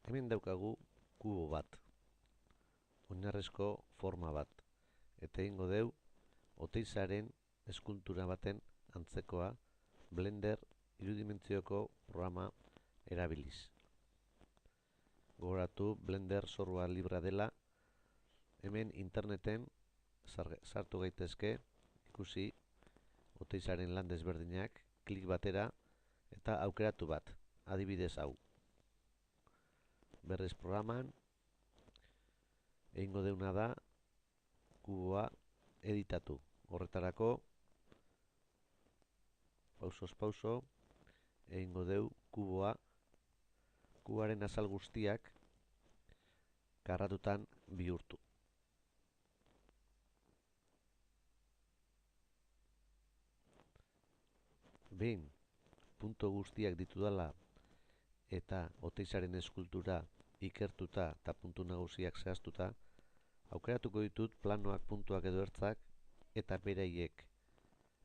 Hemen daukagu kubo bat, oinarrizko forma bat, eta egingo deu Oteizaren eskultura baten antzekoa Blender irudimentzioko programa erabiliz. Gogoratu, Blender software librea dela, hemen interneten sartu gaitezke ikusi Oteizaren lan desberdinak, klik batera eta aukeratu bat, adibidez hau. Berriz programan, egingo deuna da, kuboa editatu. Horretarako, pausoz pauso, egingo deu kuboaren azal guztiak karratutan bihurtu. Behin, punto guztiak ditudala eta Oteizaren eskultura ikertuta eta puntu nagusiak zehaztuta, aukeratuko ditut planoak, puntuak edo ertzak eta beraiek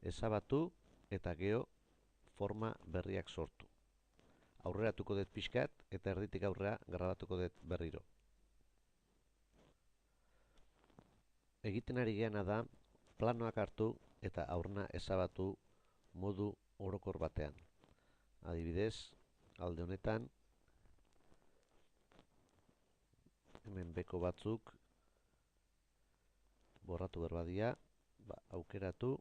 ezabatu eta geho forma berriak sortu. Aurreratuko dut pixkat eta erditik aurrera grabatuko dut berriro. Egiten ari geana da planoak hartu eta aurrena ezabatu modu orokor batean. Adibidez, alde honetan, hemen beko batzuk borratu berbadia, aukeratu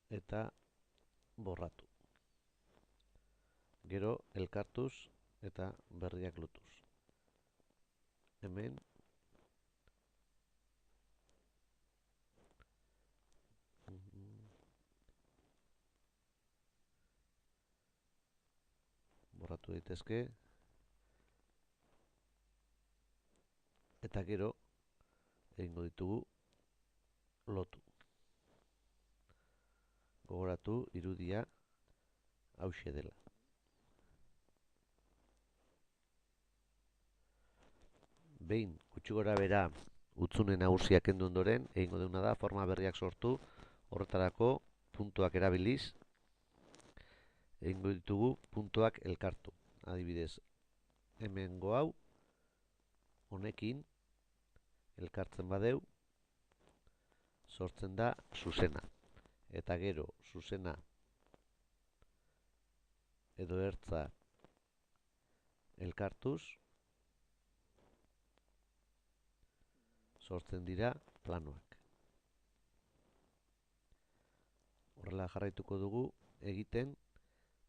eta borratu. Gero elkartuz eta berriak lotuz. Hemen borratu daitezke eta gero egingo ditugu lotu. Gogoratu irudia hauxe dela. Behin gutxi gora bera hutsune nagusiak kendu ondoren, egingo deuna da forma berriak sortu. Horretarako puntuak erabiliz egingo ditugu puntuak elkartu. Adibidez, hemengo hau honekin elkartzen badeu sortzen da zuzena. Eta gero zuzena edo ertza elkartuz sortzen dira planoak. Horrela jarraituko dugu egiten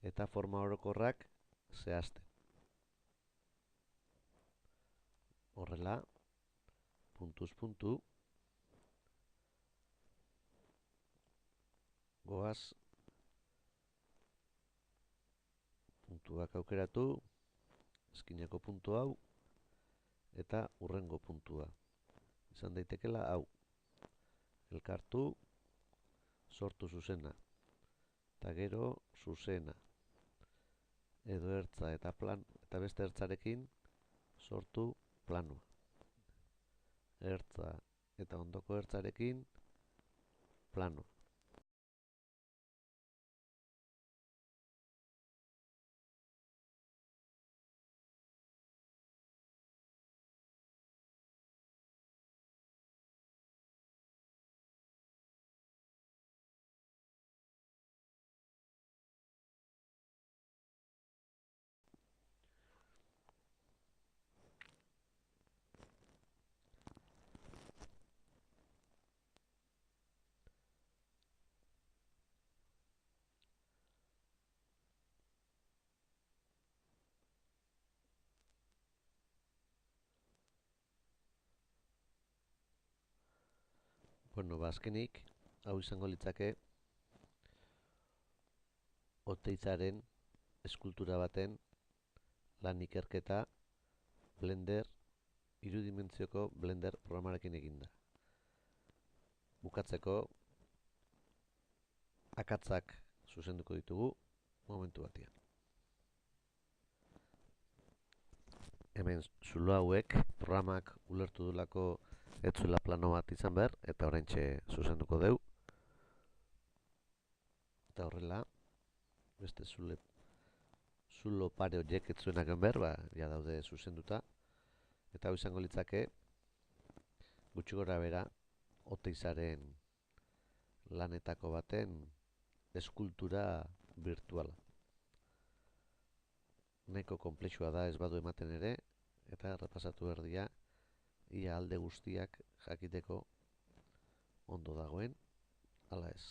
eta forma orokorrak zehazten. Horrela, puntuz puntu, goaz, puntuak aukeratu, eskinako puntu hau, eta hurrengo puntua. Izan daitekela hau. Elkartu, sortu zuzena. Eta gero, zuzena. Edo ertza eta beste ertzarekin sortu planoa. Ertza eta ondoko ertzarekin planoa. Bueno, azkenik, hau izango litzake Oteizaren eskultura baten lan ikerketa Blender, irudimentzioko Blender programarekin eginda. Bukatzeko, akatzak zuzenduko ditugu momentu batean. Hemen zulo hauek programak ulertu dulako ez zuela plano bat izan behar, eta oraintxe zuzenduko deu. Eta horrela, beste zule zulo pare horiek ez zuenak behar, ja daude zuzenduta, eta hau izango litzake gutxi gora bera Oteizaren lanetako baten eskultura virtuala. Nahiko konplexua da ez badu ematen ere, eta repasatu erdia ia alde guztiak jakiteko ondo dagoen, ala ez.